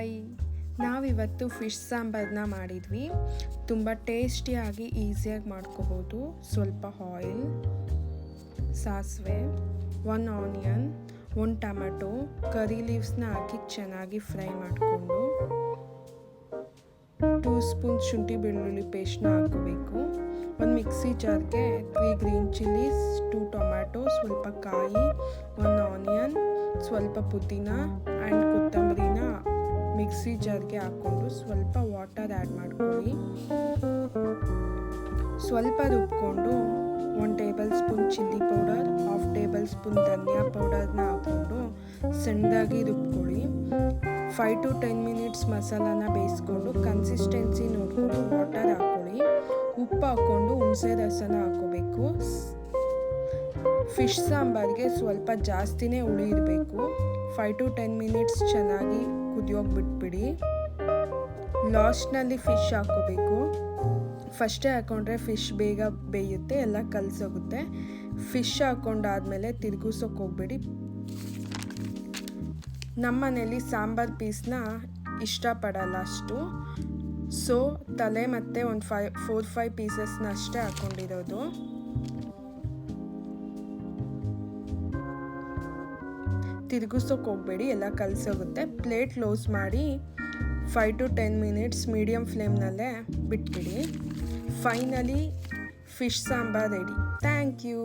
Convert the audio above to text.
Hi, ನಾವಿವತ್ತು fish ಸಾಂಬಾರನ್ನ ಮಾಡಿದ್ವಿ. ತುಂಬ ಟೇಸ್ಟಿಯಾಗಿ ಈಸಿಯಾಗಿ ಮಾಡ್ಕೋಬೋದು. ಸ್ವಲ್ಪ ಆಯಿಲ್, ಸಾಸಿವೆ, 1 ಆನಿಯನ್, 1 ಟೊಮೆಟೊ, ಕರಿ ಲೀವ್ಸ್ನ ಹಾಕಿ ಚೆನ್ನಾಗಿ ಫ್ರೈ ಮಾಡಿಕೊಂಡು 2 ಸ್ಪೂನ್ ಶುಂಠಿ ಬೆಳ್ಳುಳ್ಳಿ ಪೇಸ್ಟ್ನ ಹಾಕೋಬೇಕು. ಒಂದು ಮಿಕ್ಸಿ ಜಾರ್ಗೆ 3 ಗ್ರೀನ್ ಚಿಲ್ಲೀಸ್, 2 ಟೊಮ್ಯಾಟೊ, ಸ್ವಲ್ಪ ಕಾಯಿ, 1 ಆನಿಯನ್, ಸ್ವಲ್ಪ ಪುದೀನ ಆ್ಯಂಡ್ ಕೊತ್ತಂಬರಿನ ಮಿಕ್ಸಿ ಜಾರ್ಗೆ ಹಾಕ್ಕೊಂಡು ಸ್ವಲ್ಪ ವಾಟರ್ ಆ್ಯಡ್ ಮಾಡ್ಕೊಳ್ಳಿ. ಸ್ವಲ್ಪ ರುಬ್ಕೊಂಡು 1 tablespoon chilli powder, 1/2 tablespoon ಧನಿಯಾ ಪೌಡರ್ನ ಹಾಕ್ಕೊಂಡು ಸಣ್ಣದಾಗಿ ರುಬ್ಕೊಳ್ಳಿ. 5 to 10 ಮಿನಿಟ್ಸ್ ಮಸಾಲಾನ ಬೇಯಿಸ್ಕೊಂಡು ಕನ್ಸಿಸ್ಟೆನ್ಸಿ ನೋಡಿಕೊಂಡು ವಾಟರ್ ಹಾಕ್ಕೊಳ್ಳಿ. ಉಪ್ಪು ಹಾಕ್ಕೊಂಡು ಹುಣಸೆ ರಸನ ಹಾಕ್ಕೋಬೇಕು. ಫಿಶ್ ಸಾಂಬಾರಿಗೆ ಸ್ವಲ್ಪ ಜಾಸ್ತಿನೇ ಹುಳಿ ಇರಬೇಕು. 5 to 10 ಮಿನಿಟ್ಸ್ ಚೆನ್ನಾಗಿ ಕುದಿಯೋಗಿ ಬಿಟ್ಬಿಡಿ. ಲಾಸ್ಟ್ನಲ್ಲಿ ಫಿಶ್ ಹಾಕ್ಕೋಬೇಕು. ಫಸ್ಟೇ ಹಾಕ್ಕೊಂಡ್ರೆ ಫಿಶ್ ಬೇಗ ಬೇಯುತ್ತೆ, ಎಲ್ಲ ಕಲಸೋಗುತ್ತೆ. ಫಿಶ್ ಹಾಕ್ಕೊಂಡಾದ್ಮೇಲೆ ತಿರುಗಿಸೋಕೆ ಹೋಗ್ಬೇಡಿ. ನಮ್ಮ ಮನೇಲಿ ಸಾಂಬಾರು ಪೀಸ್ನ ಇಷ್ಟಪಡಲ್ಲ ಅಷ್ಟು, ಸೊ ತಲೆ ಮತ್ತು ಒಂದು 4-5 ಪೀಸಸ್ನ ಅಷ್ಟೇ ಹಾಕ್ಕೊಂಡಿರೋದು. ತಿರುಗಿಸೋಕೆ ಹೋಗಬೇಡಿ, ಎಲ್ಲ ಕಲಸೋಗುತ್ತೆ. ಪ್ಲೇಟ್ ಕ್ಲೋಸ್ ಮಾಡಿ 5 to 10 ಮಿನಿಟ್ಸ್ ಮೀಡಿಯಮ್ ಫ್ಲೇಮ್ನಲ್ಲೇ ಬಿಟ್ಬಿಡಿ. Finally fish sambar ready. Thank you.